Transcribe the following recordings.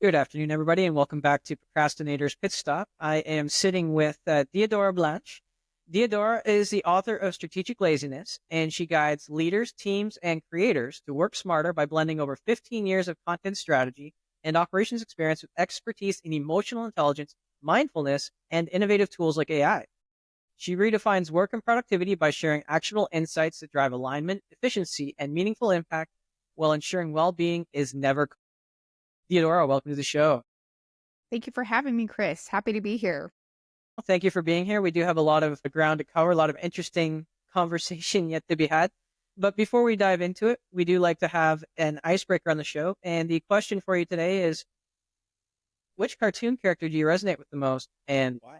Good afternoon, everybody, and welcome back to Procrastinator's Pit Stop. I am sitting with Deiadora Blanche. Deiadora is the author of Strategic Laziness, and she guides leaders, teams, and creators to work smarter by blending over 15 years of content strategy and operations experience with expertise in emotional intelligence, mindfulness, and innovative tools like AI. She redefines work and productivity by sharing actionable insights that drive alignment, efficiency, and meaningful impact while ensuring well-being is never. Theodora, welcome to the show. Thank you for having me, Chris. Happy to be here. Well, thank you for being here. We do have a lot of ground to cover, a lot of interesting conversation yet to be had. But before we dive into it, we do like to have an icebreaker on the show. And the question for you today is, which cartoon character do you resonate with the most and why?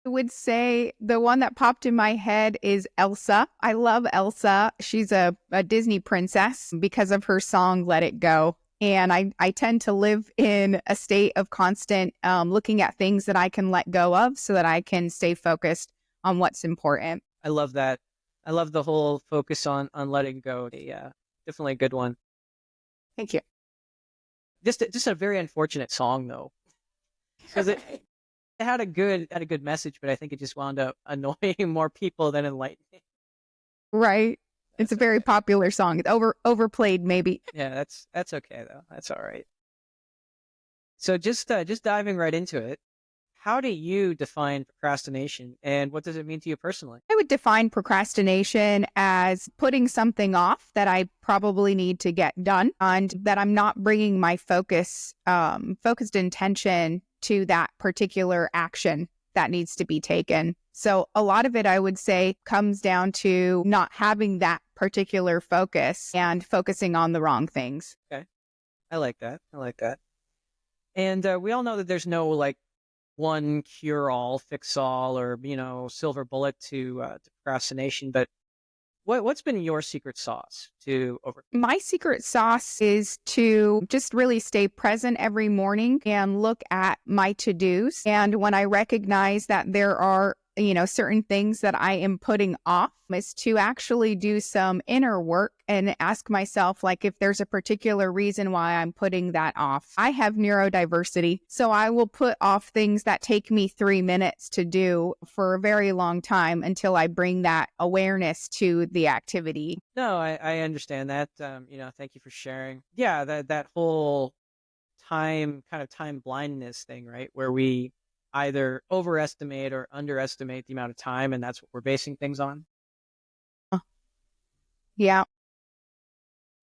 I would say the one that popped in my head is Elsa. I love Elsa. She's a Disney princess because of her song, Let It Go. And I tend to live in a state of constant looking at things that I can let go of so that I can stay focused on what's important. I love that. I love the whole focus on letting go. Yeah, definitely a good one. Thank you. Just a very unfortunate song though, because it had a good message, but I think it just wound up annoying more people than enlightening. Right. It's a very popular song. It's overplayed, maybe. Yeah, that's okay though. That's all right. So just diving right into it, how do you define procrastination, and what does it mean to you personally? I would define procrastination as putting something off that I probably need to get done and that I'm not bringing my focused intention to that particular action that needs to be taken. So a lot of it, I would say, comes down to not having that particular focus and focusing on the wrong things. Okay, I like that. I like that. And we all know that there's no like one cure-all, fix-all, or silver bullet to procrastination. But what's been your secret sauce to over? My secret sauce is to just really stay present every morning and look at my to-dos. And when I recognize that there are certain things that I am putting off, is to actually do some inner work and ask myself, like, if there's a particular reason why I'm putting that off. I have neurodiversity, so I will put off things that take me 3 minutes to do for a very long time until I bring that awareness to the activity. No, I understand that. Thank you for sharing. Yeah, that whole time blindness thing, right? Where we either overestimate or underestimate the amount of time, and that's what we're basing things on. Yeah.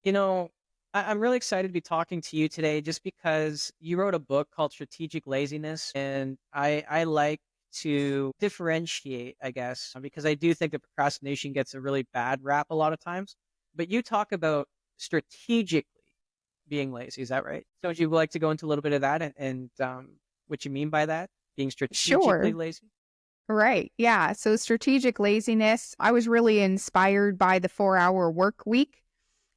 I'm really excited to be talking to you today just because you wrote a book called Strategic Laziness, and I like to differentiate, I guess, because I do think that procrastination gets a really bad rap a lot of times. But you talk about strategically being lazy. Is that right? So would you like to go into a little bit of that and what you mean by that, being strategically Sure. lazy? Right. Yeah. So strategic laziness, I was really inspired by the 4-hour work week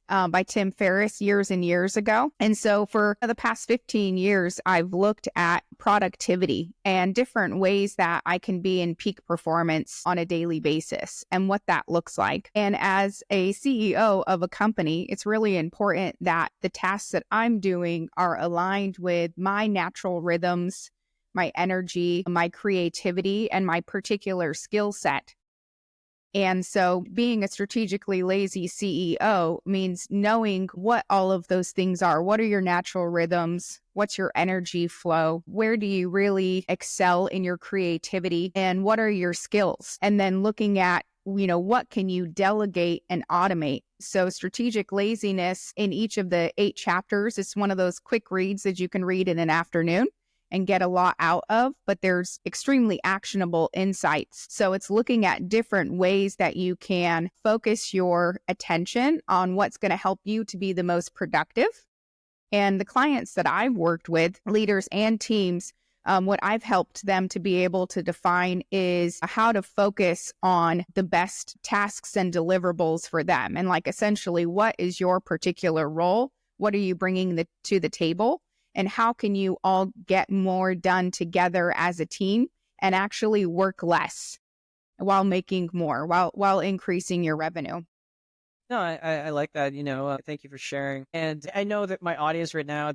by Tim Ferriss years and years ago. And so for the past 15 years, I've looked at productivity and different ways that I can be in peak performance on a daily basis and what that looks like. And as a CEO of a company, it's really important that the tasks that I'm doing are aligned with my natural rhythms, my energy, my creativity, and my particular skill set. And so being a strategically lazy CEO means knowing what all of those things are. What are your natural rhythms? What's your energy flow? Where do you really excel in your creativity? And what are your skills? And then looking at, what can you delegate and automate? So strategic laziness in each of the 8 chapters is one of those quick reads that you can read in an afternoon and get a lot out of, but there's extremely actionable insights. So it's looking at different ways that you can focus your attention on what's going to help you to be the most productive. And the clients that I've worked with, leaders and teams, what I've helped them to be able to define is how to focus on the best tasks and deliverables for them. And like essentially, what is your particular role? What are you bringing to the table? And how can you all get more done together as a team and actually work less while making more, while increasing your revenue? No, I like that. Thank you for sharing. And I know that my audience right now,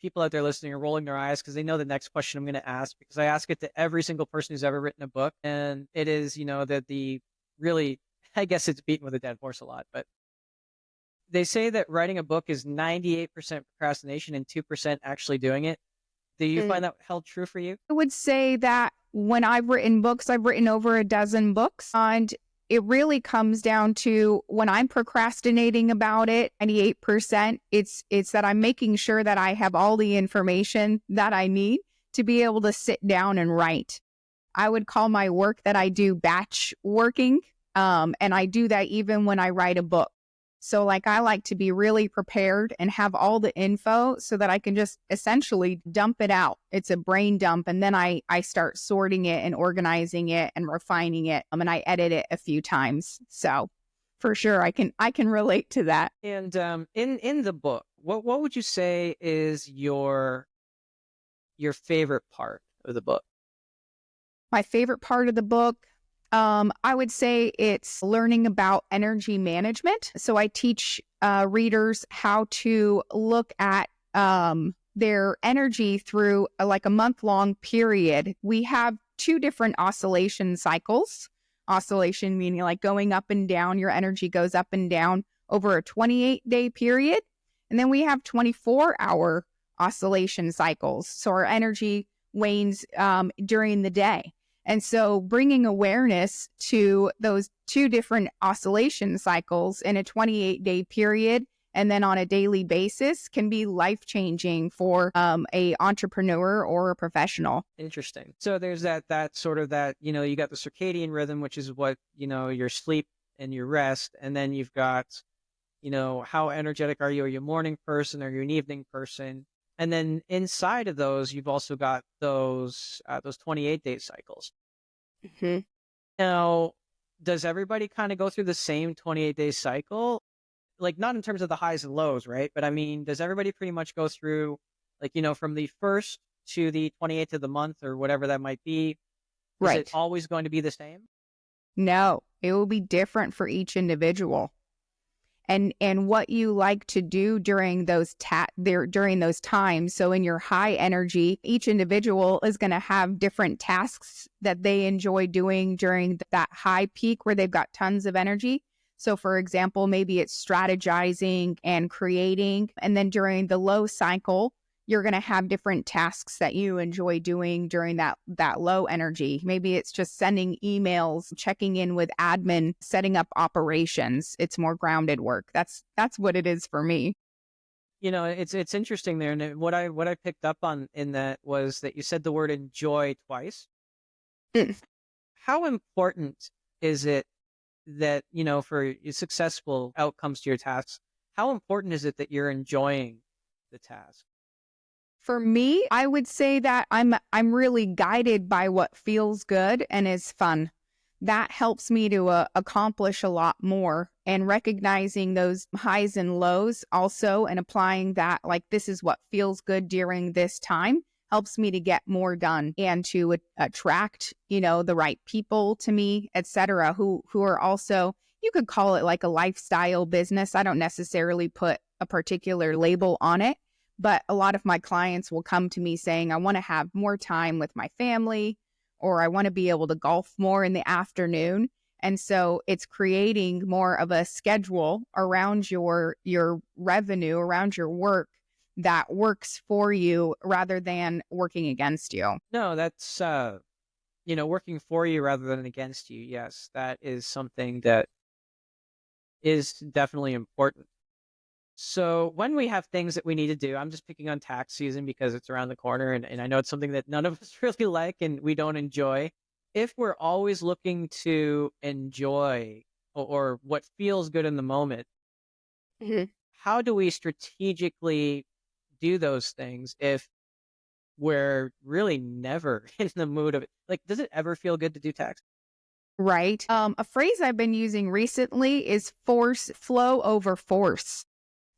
people out there listening are rolling their eyes because they know the next question I'm going to ask, because I ask it to every single person who's ever written a book. And it is, that the really, I guess it's beaten with a dead horse a lot, but they say that writing a book is 98% procrastination and 2% actually doing it. Do you find that held true for you? I would say that when I've written books, I've written over a dozen books, and it really comes down to when I'm procrastinating about it, 98%, it's that I'm making sure that I have all the information that I need to be able to sit down and write. I would call my work that I do batch working, and I do that even when I write a book. So like I like to be really prepared and have all the info so that I can just essentially dump it out. It's a brain dump. And then I start sorting it and organizing it and refining it. And I edit it a few times. So for sure, I can relate to that. And in the book, what would you say is your favorite part of the book? My favorite part of the book, I would say it's learning about energy management. So I teach readers how to look at their energy through like a month-long period. We have two different oscillation cycles. Oscillation meaning like going up and down. Your energy goes up and down over a 28-day period. And then we have 24-hour oscillation cycles. So our energy wanes during the day. And so bringing awareness to those two different oscillation cycles in a 28-day period and then on a daily basis can be life-changing for a entrepreneur or a professional. Interesting. So there's that sort of that, you got the circadian rhythm, which is what, your sleep and your rest. And then you've got, how energetic are you? Are you a morning person? Are you an evening person? And then inside of those, you've also got those 28-day cycles. Mm-hmm. Now, does everybody kind of go through the same 28-day cycle? Like, not in terms of the highs and lows, right? But I mean, does everybody pretty much go through, like, from the 1st to the 28th of the month or whatever that might be? Is Right. it always going to be the same? No, it will be different for each individual. And what you like to do during those during those times. So in your high energy, each individual is going to have different tasks that they enjoy doing during that high peak where they've got tons of energy. So for example, maybe it's strategizing and creating. And then during the low cycle, you're going to have different tasks that you enjoy doing during that low energy. Maybe it's just sending emails, checking in with admin, setting up operations. It's more grounded work. That's what it is for me. It's interesting there. And what I picked up on in that was that you said the word enjoy twice. How important is it that, for successful outcomes to your tasks, how important is it that you're enjoying the task? For me, I would say that I'm really guided by what feels good and is fun. That helps me to accomplish a lot more, and recognizing those highs and lows also and applying that, like, this is what feels good during this time, helps me to get more done and to attract, the right people to me, etc., who are also, you could call it like a lifestyle business. I don't necessarily put a particular label on it. But a lot of my clients will come to me saying, I want to have more time with my family, or I want to be able to golf more in the afternoon. And so it's creating more of a schedule around your revenue, around your work that works for you rather than working against you. No, that's, working for you rather than against you. Yes, that is something that is definitely important. So when we have things that we need to do, I'm just picking on tax season because it's around the corner, and I know it's something that none of us really like and we don't enjoy. If we're always looking to enjoy or what feels good in the moment, how do we strategically do those things if we're really never in the mood of it? Like, does it ever feel good to do tax? Right. A phrase I've been using recently is flow over force.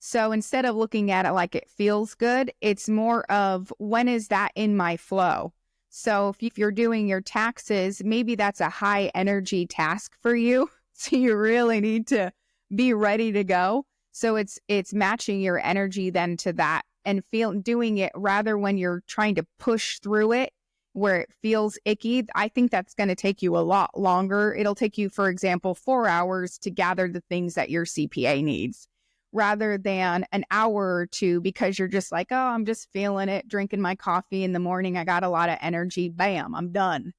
So instead of looking at it like it feels good, it's more of when is that in my flow? So if you're doing your taxes, maybe that's a high energy task for you. So you really need to be ready to go. So it's matching your energy then to and doing it rather when you're trying to push through it where it feels icky. I think that's going to take you a lot longer. It'll take you, for example, 4 hours to gather the things that your CPA needs rather than an hour or two because you're just like, oh, I'm just feeling it, drinking my coffee in the morning. I got a lot of energy. Bam, I'm done.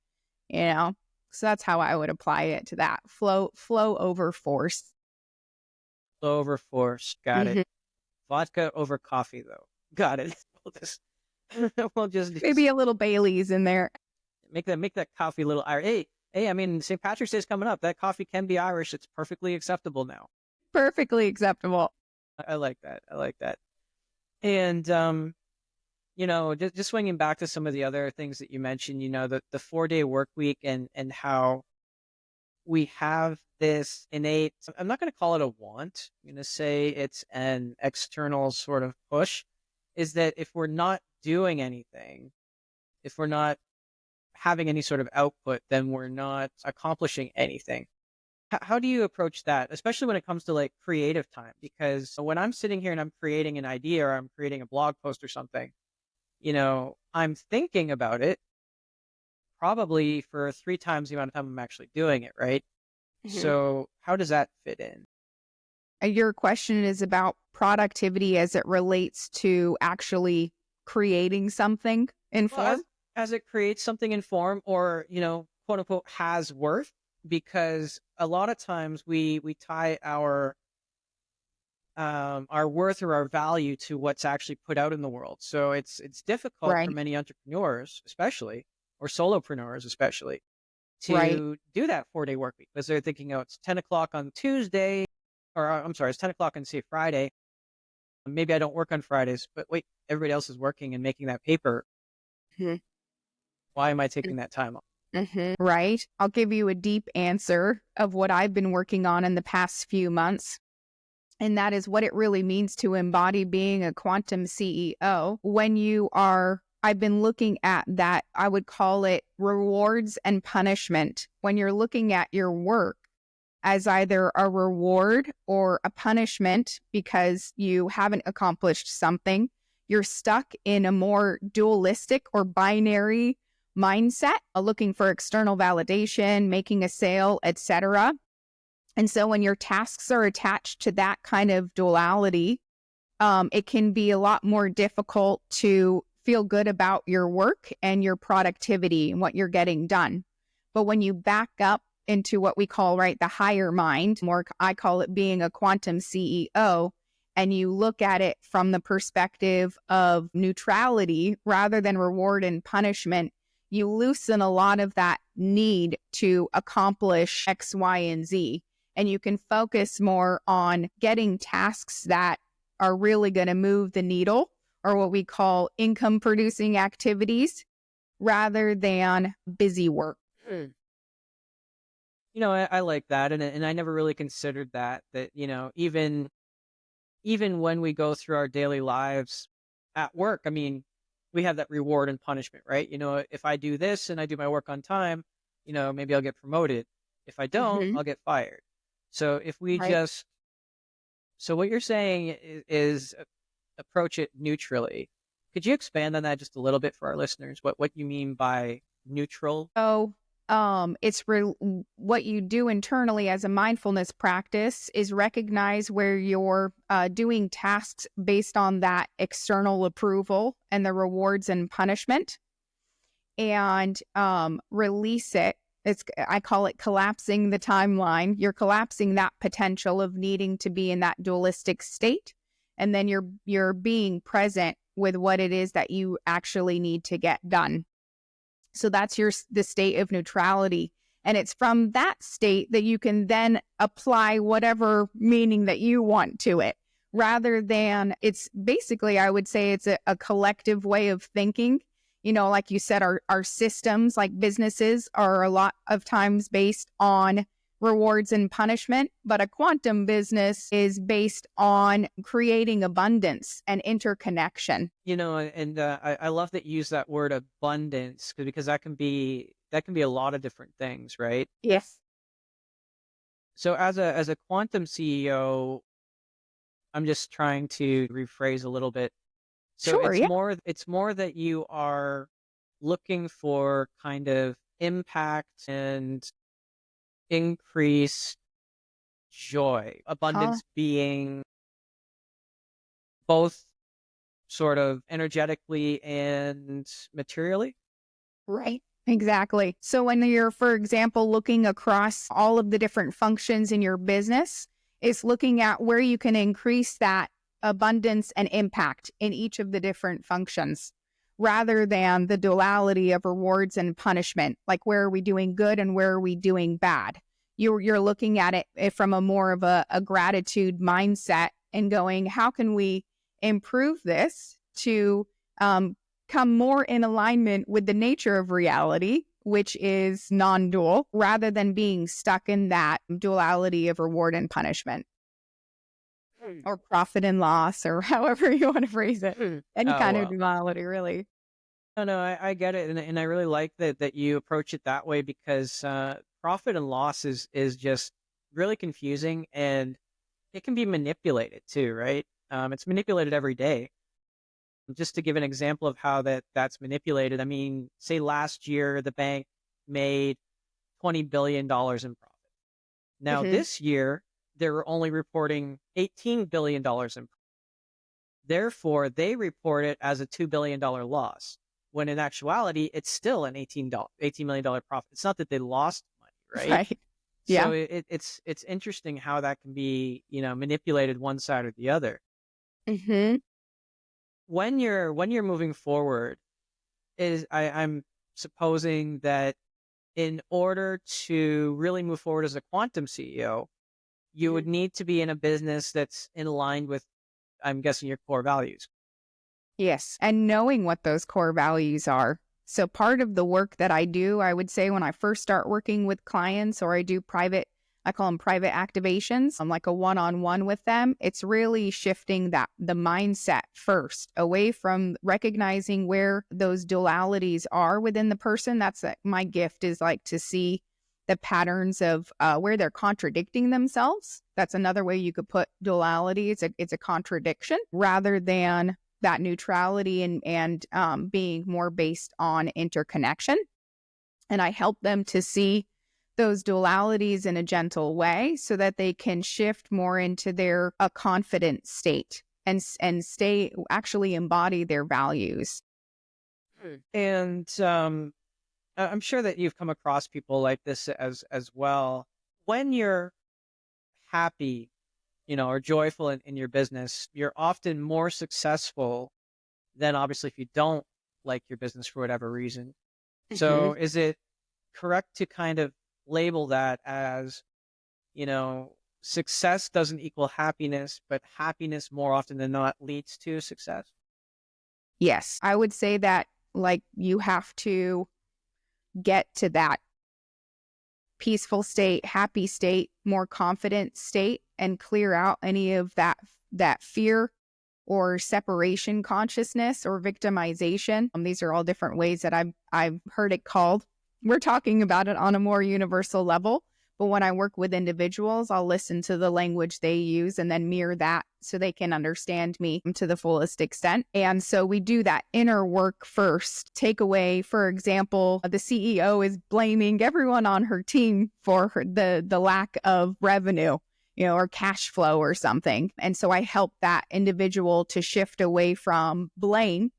So that's how I would apply it to that. Flow over force. Flow over force. Got it. Mhm. Vodka over coffee, though. Got it. We'll just Maybe a little Bailey's in there. make that coffee a little Irish. Hey, I mean, St. Patrick's Day is coming up. That coffee can be Irish. It's perfectly acceptable now. Perfectly acceptable. I like that. I like that. And just swinging back to some of the other things that you mentioned, the 4-day work week and how we have this innate, I'm not going to call it a want. I'm going to say it's an external sort of push, is that if we're not doing anything, if we're not having any sort of output, then we're not accomplishing anything. How do you approach that, especially when it comes to like creative time? Because when I'm sitting here and I'm creating an idea or I'm creating a blog post or something, I'm thinking about it probably for 3 times the amount of time I'm actually doing it, right? So how does that fit in? Your question is about productivity as it relates to actually creating something in Well, form? as it creates something in form or, quote unquote, has worth, because a lot of times we tie our worth or our value to what's actually put out in the world. So it's difficult for Right. many entrepreneurs, especially, or solopreneurs, especially, Right. to do that 4-day work week because they're thinking, oh, it's 10 o'clock on Tuesday, or I'm sorry, it's 10 o'clock on, say, Friday. Maybe I don't work on Fridays, but wait, everybody else is working and making that paper. Mhm. Why am I taking that time off? Right. I'll give you a deep answer of what I've been working on in the past few months. And that is what it really means to embody being a quantum CEO. I've been looking at that, I would call it rewards and punishment. When you're looking at your work as either a reward or a punishment because you haven't accomplished something, you're stuck in a more dualistic or binary mindset, looking for external validation, making a sale, etc. And so when your tasks are attached to that kind of duality, it can be a lot more difficult to feel good about your work and your productivity and what you're getting done. But when you back up into what we call, right, the higher mind, I call it being a quantum CEO, and you look at it from the perspective of neutrality rather than reward and punishment, you loosen a lot of that need to accomplish X, Y, and Z. And you can focus more on getting tasks that are really going to move the needle, or what we call income producing activities, rather than busy work. I like that, and I never really considered that even when we go through our daily lives at work, I mean, we have that reward and punishment, right? If I do this and I do my work on time, maybe I'll get promoted. If I don't, I'll get fired. So if we Right. so what you're saying is approach it neutrally. Could you expand on that just a little bit for our listeners? What you mean by neutral? So, what you do internally as a mindfulness practice is recognize where you're doing tasks based on that external approval and the rewards and punishment, and release it. I call it collapsing the timeline. You're collapsing that potential of needing to be in that dualistic state, and then you're being present with what it is that you actually need to get done. So that's the state of neutrality. And it's from that state that you can then apply whatever meaning that you want to it, rather than it's basically, I would say it's a collective way of thinking. Like you said, our systems, like businesses, are a lot of times based on rewards and punishment, but a quantum business is based on creating abundance and interconnection. And I love that you use that word abundance because that can be a lot of different things, right? Yes. So as a quantum CEO, I'm just trying to rephrase a little bit. So Sure. Yeah. it's more that you are looking for kind of impact and increased joy, Huh. abundance being both sort of energetically and materially. Right. Exactly. So when you're, for example, looking across all of the different functions in your business, it's looking at where you can increase that abundance and impact in each of the different functions rather than the duality of rewards and punishment. Like, where are we doing good and where are we doing bad? You're looking at it from a more of a gratitude mindset and going, how can we improve this to come more in alignment with the nature of reality, which is non-dual, rather than being stuck in that duality of reward and punishment, or profit and loss, or however you want to phrase it. Any Oh kind of well. duality, really. No, I get it, and I really like that you approach it that way because profit and loss is just really confusing, and it can be manipulated too, right? It's manipulated every day. Just to give an example of how that's manipulated, I mean, say last year the bank made $20 billion in profit. Now Hmm. this year they're only reporting $18 billion in profit. Therefore, they report it as a $2 billion loss. When in actuality, it's still an $18 million profit. It's not that they lost money, right? Right. So Yeah. it's interesting how that can be, manipulated one side or the other. Hmm. When you're moving forward, I'm supposing that in order to really move forward as a quantum CEO, you Hmm. would need to be in a business that's in line with, I'm guessing, your core values. Yes. And knowing what those core values are. So part of the work that I do, I would say when I first start working with clients or I do private, I call them private activations. I'm like a one-on-one with them. It's really shifting the mindset first away from recognizing where those dualities are within the person. That's my gift, is like to see the patterns of where they're contradicting themselves. That's another way you could put duality. It's a contradiction rather than that neutrality and being more based on interconnection. And I help them to see those dualities in a gentle way so that they can shift more into their a confident state and stay actually embody their values. And I'm sure that you've come across people like this as well. When you're happy, or joyful in your business, you're often more successful than obviously if you don't like your business for whatever reason. Hmm. So is it correct to kind of label that as, you know, success doesn't equal happiness, but happiness more often than not leads to success? Yes, I would say that, like, you have to get to that peaceful state, happy state, more confident state, and clear out any of that fear or separation consciousness or victimization. These are all different ways that I've heard it called. We're talking about it on a more universal level, but when I work with individuals, I'll listen to the language they use and then mirror that so they can understand me to the fullest extent. And so we do that inner work first. Take away, for example, the CEO is blaming everyone on her team for the lack of revenue, or cash flow or something. And so I help that individual to shift away from blame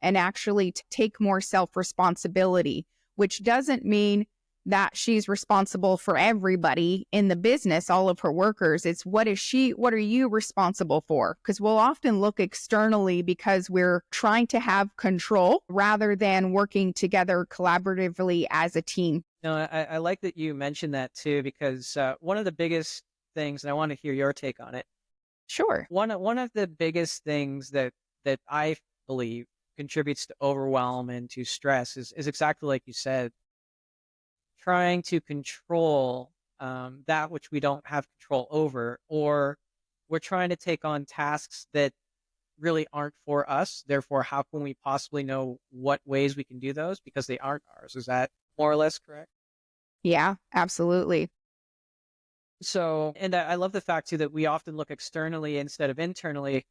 and actually to take more self-responsibility, which doesn't mean that she's responsible for everybody in the business, all of her workers. It's what are you responsible for? Because we'll often look externally because we're trying to have control rather than working together collaboratively as a team. No, I like that you mentioned that too, because one of the biggest things, and I want to hear your take on it. Sure. One of the biggest things that I believe contributes to overwhelm and to stress is exactly like you said, trying to control that which we don't have control over, or we're trying to take on tasks that really aren't for us. Therefore, how can we possibly know what ways we can do those because they aren't ours? Is that more or less correct? Yeah, absolutely. So, and I love the fact too that we often look externally instead of internally.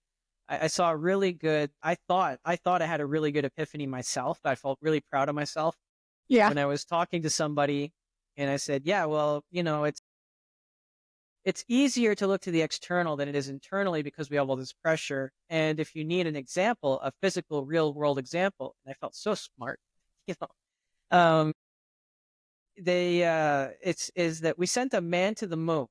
I saw a really good, I thought I had a really good epiphany myself. I felt really proud of myself Yeah. when I was talking to somebody and I said, yeah, well, it's easier to look to the external than it is internally because we have all this pressure. And if you need an example, a physical, real world example, and I felt so smart, you know, it's is that we sent a man to the moon.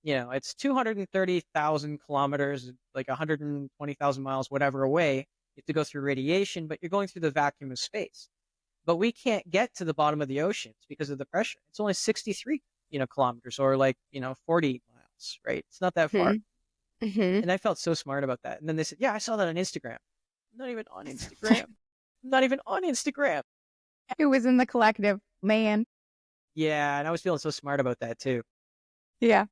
It's 230,000 kilometers, like 120,000 miles, whatever away. You have to go through radiation, but you're going through the vacuum of space. But we can't get to the bottom of the oceans because of the pressure. It's only 63, kilometers or like, 40 miles, right? It's not that far. Mm-hmm. And I felt so smart about that. And then they said, yeah, I saw that on Instagram. I'm not even on Instagram. I'm not even on Instagram. It was in the collective, man. Yeah. And I was feeling so smart about that too. Yeah.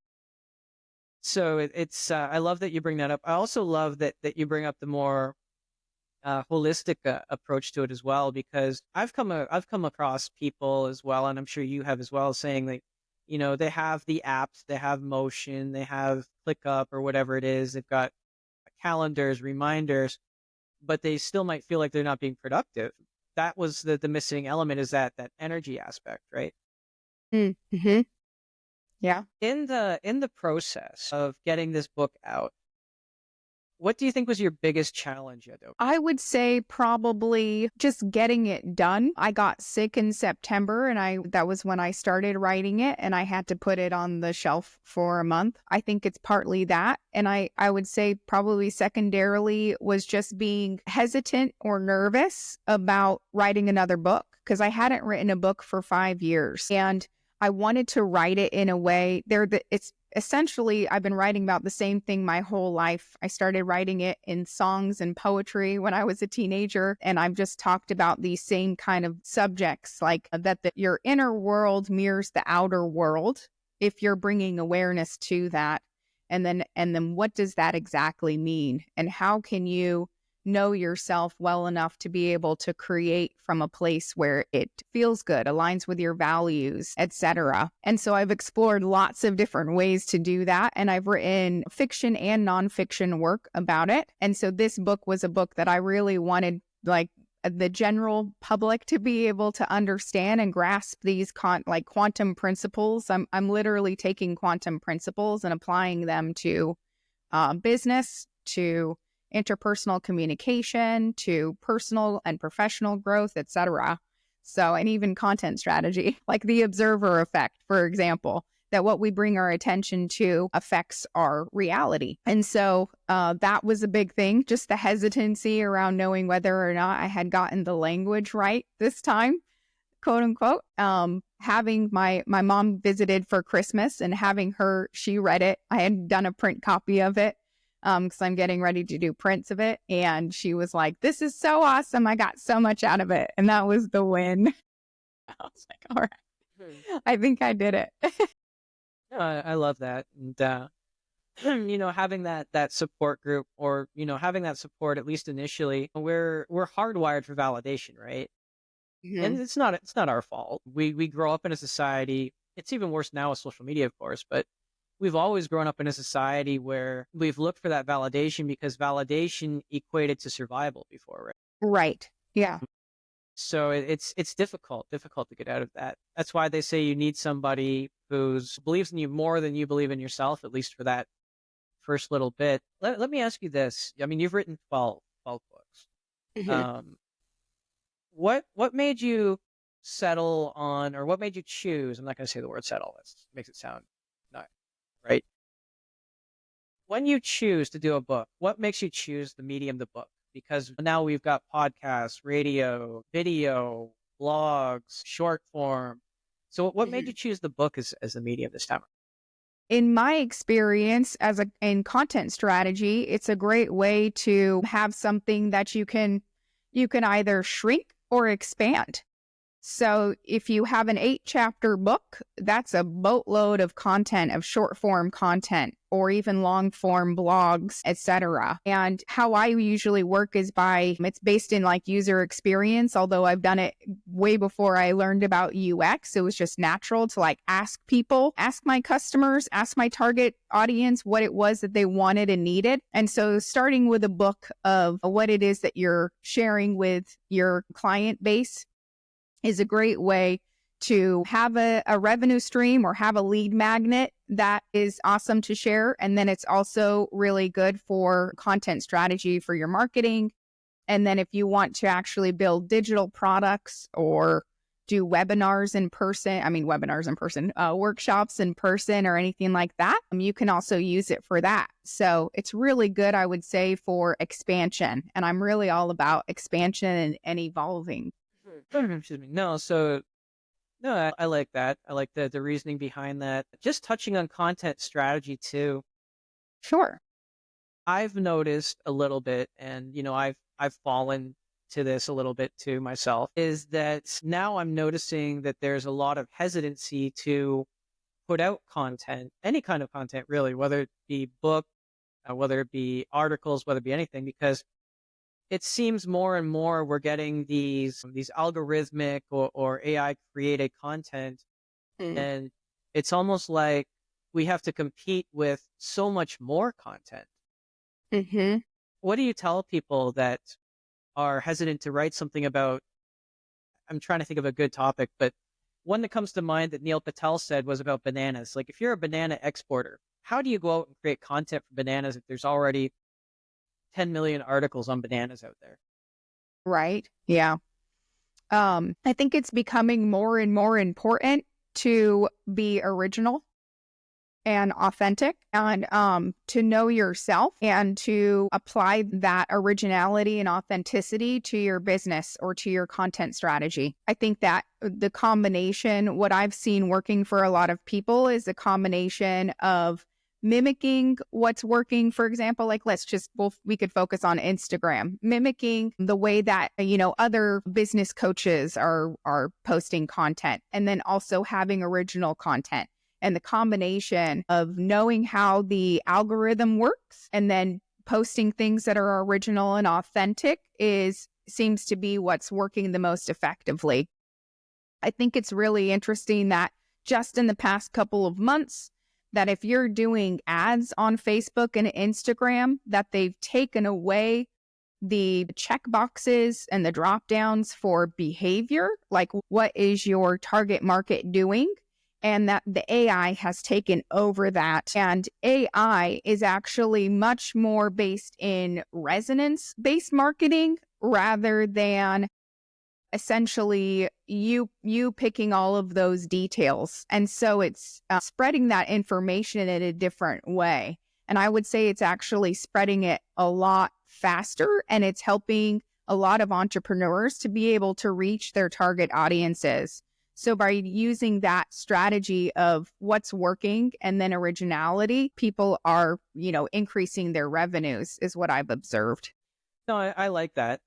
So I love that you bring that up. I also love that you bring up the more holistic approach to it as well, because I've come across people as well, and I'm sure you have as well, saying like, they have the apps, they have Motion, they have ClickUp or whatever it is, they've got calendars, reminders, but they still might feel like they're not being productive. That was the missing element, is that energy aspect, right? Mm-hmm. Yeah. In the process of getting this book out, what do you think was your biggest challenge, Yado? I would say probably just getting it done. I got sick in September and that was when I started writing it and I had to put it on the shelf for a month. I think it's partly that. And I would say probably secondarily was just being hesitant or nervous about writing another book because I hadn't written a book for 5 years and I wanted to write it in a way it's essentially, I've been writing about the same thing my whole life. I started writing it in songs and poetry when I was a teenager, and I've just talked about these same kind of subjects, like your inner world mirrors the outer world if you're bringing awareness to that. And then what does that exactly mean? And how can you know yourself well enough to be able to create from a place where it feels good, aligns with your values, etc. And so I've explored lots of different ways to do that. And I've written fiction and nonfiction work about it. And so this book was a book that I really wanted, like, the general public to be able to understand and grasp these quantum principles. I'm literally taking quantum principles and applying them to business, to interpersonal communication, to personal and professional growth, etc. So, and even content strategy, like the observer effect, for example, that what we bring our attention to affects our reality. And so that was a big thing, just the hesitancy around knowing whether or not I had gotten the language right this time, quote unquote. Having my mom visited for Christmas and having she read it. I had done a print copy of it because I'm getting ready to do prints of it. And she was like, this is so awesome. I got so much out of it. And that was the win. I was like, all right, I think I did it. No, I love that. And, having that support group, or, having that support, at least initially, we're hardwired for validation, right? Mm-hmm. And it's not our fault. We grow up in a society. It's even worse now with social media, of course, but we've always grown up in a society where we've looked for that validation because validation equated to survival before, right? Right. Yeah. So it's difficult to get out of that. That's why they say you need somebody who believes in you more than you believe in yourself, at least for that first little bit. Let me ask you this. I mean, you've written 12 books. Mm-hmm. What made you settle on, or what made you choose? I'm not going to say the word settle. That makes it sound not right. When you choose to do a book, what makes you choose the medium, the book? Because now we've got podcasts, radio, video, blogs, short form. So what made you choose the book as the medium this time? In my experience in content strategy, it's a great way to have something that you can either shrink or expand. So if you have an 8-chapter book, that's a boatload of content, of short form content, or even long form blogs, etc. And how I usually work is it's based in like user experience, although I've done it way before I learned about UX. It was just natural to like ask people, ask my customers, ask my target audience what it was that they wanted and needed. And so starting with a book of what it is that you're sharing with your client base is a great way to have a revenue stream or have a lead magnet that is awesome to share. And then it's also really good for content strategy for your marketing. And then if you want to actually build digital products or do workshops in person or anything like that, you can also use it for that. So it's really good, I would say, for expansion. And I'm really all about expansion and evolving. Excuse me. I like that. I like the reasoning behind that. Just touching on content strategy too. Sure. I've noticed a little bit, and I've fallen to this a little bit too myself, is that now I'm noticing that there's a lot of hesitancy to put out content, any kind of content really, whether it be book, whether it be articles, whether it be anything, because it seems more and more we're getting these algorithmic or AI created content, and it's almost like we have to compete with so much more content. Mm-hmm. What do you tell people that are hesitant to write something about? I'm trying to think of a good topic, but one that comes to mind that Neil Patel said was about bananas. Like, if you're a banana exporter, how do you go out and create content for bananas if there's already 10 million articles on bananas out there? Right. Yeah. I think it's becoming more and more important to be original and authentic and to know yourself and to apply that originality and authenticity to your business or to your content strategy. I think that the combination, what I've seen working for a lot of people is a combination of mimicking what's working. For example, like we could focus on Instagram, mimicking the way that, other business coaches are posting content, and then also having original content. And the combination of knowing how the algorithm works and then posting things that are original and authentic seems to be what's working the most effectively. I think it's really interesting that just in the past couple of months, that if you're doing ads on Facebook and Instagram, that they've taken away the check boxes and the drop downs for behavior, like what is your target market doing? And that the AI has taken over that. And AI is actually much more based in resonance-based marketing rather than essentially you picking all of those details. And so it's spreading that information in a different way. And I would say it's actually spreading it a lot faster, and it's helping a lot of entrepreneurs to be able to reach their target audiences. So by using that strategy of what's working and then originality, people are, increasing their revenues is what I've observed. No, I like that.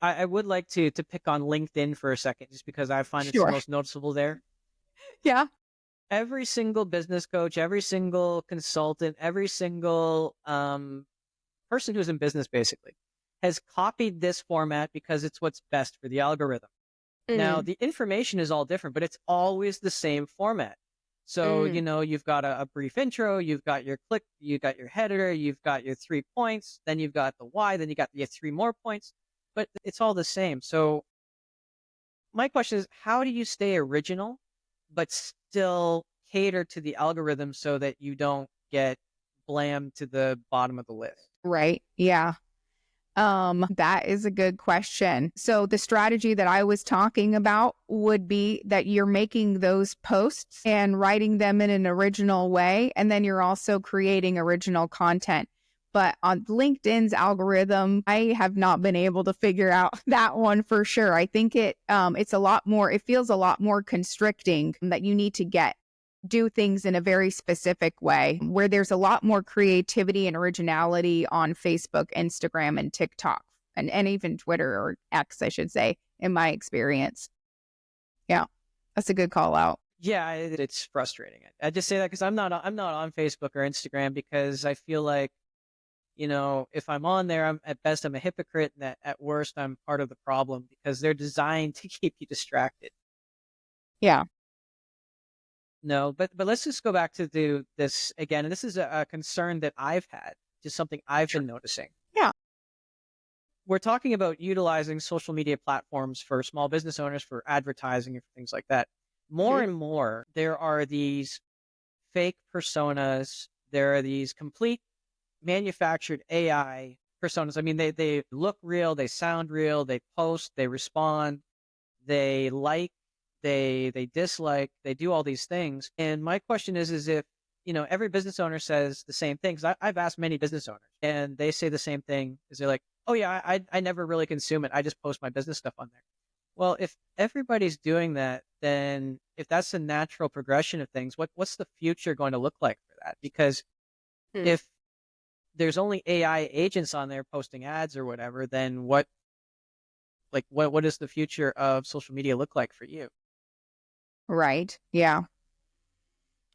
I would like to pick on LinkedIn for a second, just because I find it's the most noticeable there. Yeah. Every single business coach, every single consultant, every single person who's in business basically has copied this format because it's what's best for the algorithm. Now, the information is all different, but it's always the same format. So, you've got a brief intro, you've got your click, you've got your header, you've got your 3 points, then you've got the why, then you got your 3 more points, but it's all the same. So my question is, how do you stay original, but still cater to the algorithm so that you don't get blammed to the bottom of the list? Right. Yeah. That is a good question. So the strategy that I was talking about would be that you're making those posts and writing them in an original way, and then you're also creating original content. But on LinkedIn's algorithm, I have not been able to figure out that one for sure. I think it feels a lot more constricting, that you need to do things in a very specific way, where there's a lot more creativity and originality on Facebook, Instagram, and TikTok. and even Twitter, or X, I should say, in my experience. Yeah, that's a good call out. Yeah, it's frustrating. I just say that because I'm not on Facebook or Instagram because I feel like, if I'm on there, at best I'm a hypocrite, and at worst I'm part of the problem because they're designed to keep you distracted. Yeah, No, but let's just go back to this again, and this is a concern that I've had, just something I've sure. been noticing. Yeah. We're talking about utilizing social media platforms for small business owners for advertising and things like that. More Mhm. and more, there are these fake personas. There are these complete manufactured AI personas. I mean, they look real, they sound real, they post, they respond, they like, they dislike, they do all these things. And my question is if every business owner says the same thing, because I've asked many business owners, and they say the same thing. Is they're like, oh yeah, I never really consume it. I just post my business stuff on there. Well, if everybody's doing that, then if that's a natural progression of things, what's the future going to look like for that? Because Hmm. if there's only AI agents on there posting ads or whatever, then what does the future of social media look like for you? Right. Yeah.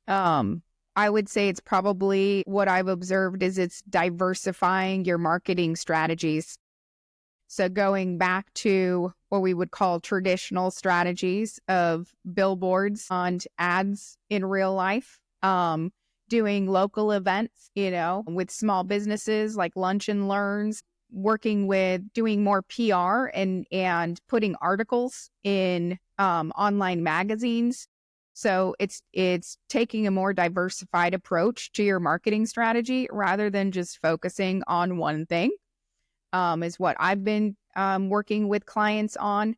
Um, I would say it's probably what I've observed is it's diversifying your marketing strategies. So going back to what we would call traditional strategies of billboards and ads in real life, doing local events, with small businesses like lunch and learns, working with doing more PR and putting articles in online magazines. So it's taking a more diversified approach to your marketing strategy rather than just focusing on one thing, is what I've been working with clients on.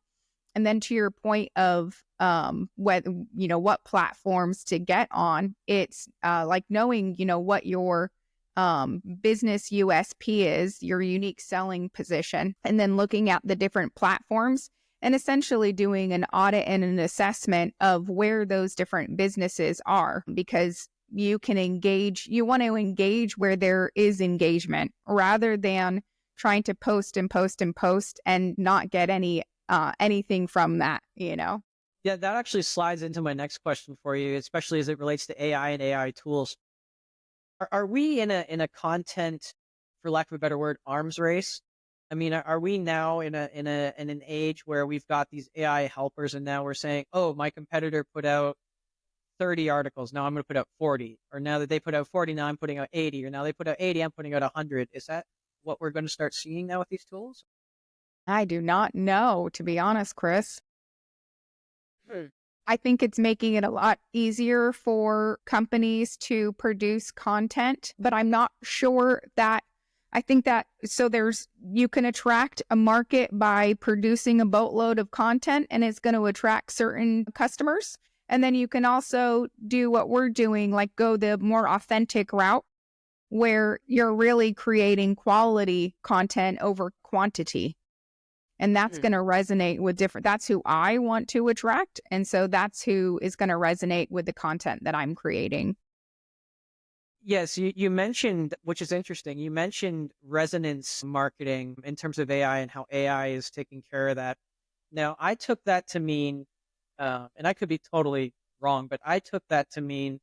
And then to your point of what platforms to get on, it's like knowing, what your business USP is, your unique selling position, and then looking at the different platforms and essentially doing an audit and an assessment of where those different businesses are, because you want to engage where there is engagement rather than trying to post and post and post and not get anything from that. Yeah, that actually slides into my next question for you, especially as it relates to AI and AI tools. Are we in a content, for lack of a better word, arms race? I mean, are we now in an age where we've got these AI helpers, and now we're saying, oh, my competitor put out 30 articles, now I'm going to put out 40, or now that they put out 40, now I'm putting out 80, or now they put out 80, I'm putting out 100. Is that what we're going to start seeing now with these tools? I do not know, to be honest, Chris. Hmm. I think it's making it a lot easier for companies to produce content, but I'm not sure that I think that you can attract a market by producing a boatload of content, and it's going to attract certain customers. And then you can also do what we're doing, like go the more authentic route where you're really creating quality content over quantity. And that's Hmm. going to resonate with that's who I want to attract. And so that's who is going to resonate with the content that I'm creating. Yes, you mentioned, which is interesting, you mentioned resonance marketing in terms of AI and how AI is taking care of that. Now, I took that to mean, and I could be totally wrong, but I took that to mean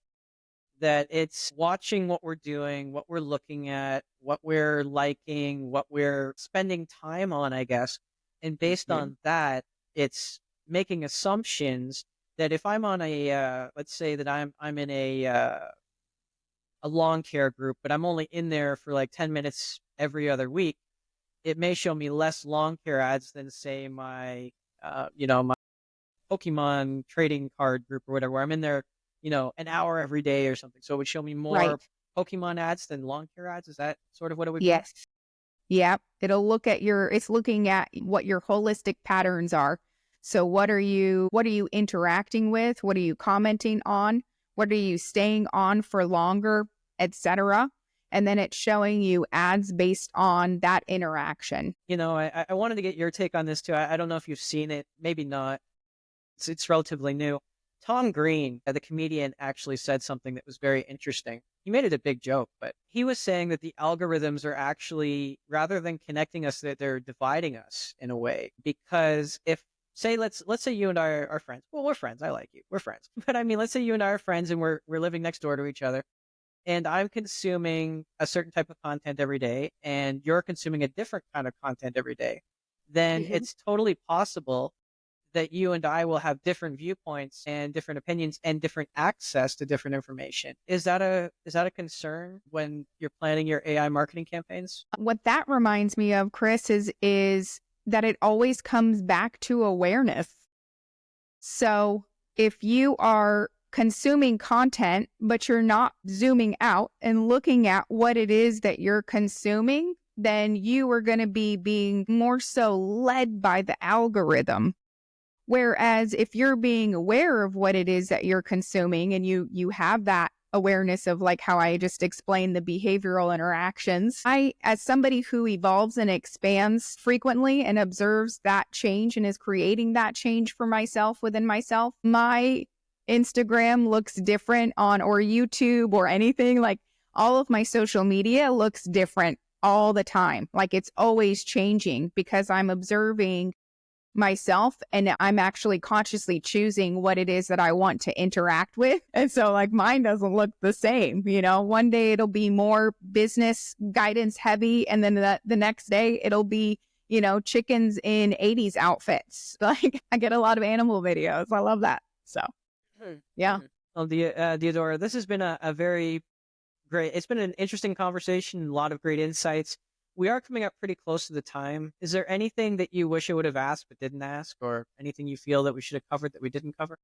that it's watching what we're doing, what we're looking at, what we're liking, what we're spending time on, I guess. And based Mhm. on that, it's making assumptions that if I'm on let's say that I'm in a lawn care group, but I'm only in there for like 10 minutes every other week, it may show me less lawn care ads than say my Pokemon trading card group or whatever, where I'm in there, an hour every day or something. So it would show me more Right. Pokemon ads than lawn care ads. Is that sort of what it would be? Yes. Yep. It's looking at what your holistic patterns are. So what are you interacting with? What are you commenting on? What are you staying on for longer, etc.? And then it's showing you ads based on that interaction. I wanted to get your take on this too. I don't know if you've seen it, maybe not. It's relatively new. Tom Green, the comedian, actually said something that was very interesting. he made it a big joke, but he was saying that the algorithms are actually, rather than connecting us, that they're dividing us in a way. Because if, say, let's say you and I are friends. Well, we're friends. I like you. We're friends. But I mean, let's say you and I are friends and we're living next door to each other, and I'm consuming a certain type of content every day, and you're consuming a different kind of content every day. Then Mhm. it's totally possible that you and I will have different viewpoints and different opinions and different access to different information. Is that a concern when you're planning your AI marketing campaigns? What that reminds me of, Chris, is that it always comes back to awareness. So if you are consuming content, but you're not zooming out and looking at what it is that you're consuming, then you are going to be being more so led by the algorithm. Whereas if you're being aware of what it is that you're consuming and you have that awareness of like how I just explained the behavioral interactions, I, as somebody who evolves and expands frequently and observes that change and is creating that change for myself within myself, my Instagram looks different on, or YouTube or anything. Like all of my social media looks different all the time. Like it's always changing because I'm observing myself and I'm actually consciously choosing what it is that I want to interact with. And so like mine doesn't look the same, you know, one day it'll be more business guidance heavy. And then the next day it'll be, you know, chickens in 80s outfits. Like I get a lot of animal videos. I love that. So Mhm. yeah. Mhm. Well, Deodora, this has been a very great, it's been an interesting conversation, a lot of great insights. We are coming up pretty close to the time. Is there anything that you wish I would have asked but didn't ask, or anything you feel that we should have covered that we didn't cover?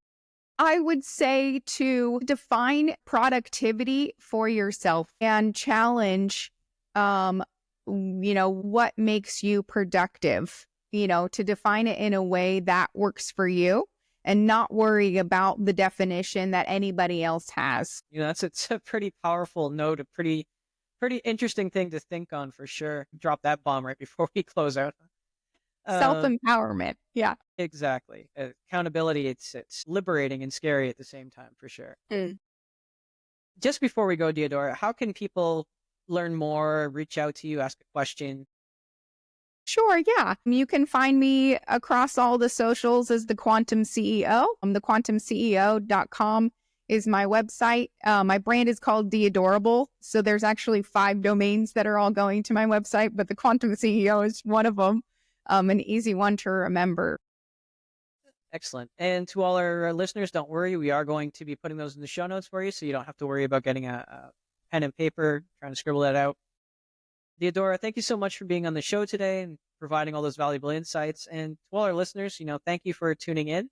I would say to define productivity for yourself and challenge, um, you know, what makes you productive, you know, to define it in a way that works for you and not worry about the definition that anybody else has. It's a pretty powerful note, a pretty interesting thing to think on for sure. Drop that bomb right before we close out. Self Uh, empowerment. Yeah. exactly. Accountability. It's liberating and scary at the same time for sure. Mm. Just before we go, Deodora, how can people learn more, reach out to you, ask a question? Sure, yeah. You can find me across all the socials as the Quantum CEO. TheQuantumCEO.com is my website. My brand is called Deadorable. So there's actually 5 domains that are all going to my website, but the Quantum CEO is one of them. An easy one to remember. Excellent. And to all our listeners, don't worry. We are going to be putting those in the show notes for you, so you don't have to worry about getting a pen and paper, trying to scribble that out. Deodora, thank you so much for being on the show today and providing all those valuable insights. And to all our listeners, thank you for tuning in.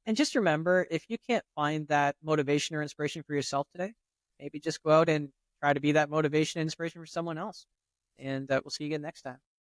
And just remember, if you can't find that motivation or inspiration for yourself today, maybe just go out and try to be that motivation and inspiration for someone else. And we'll see you again next time.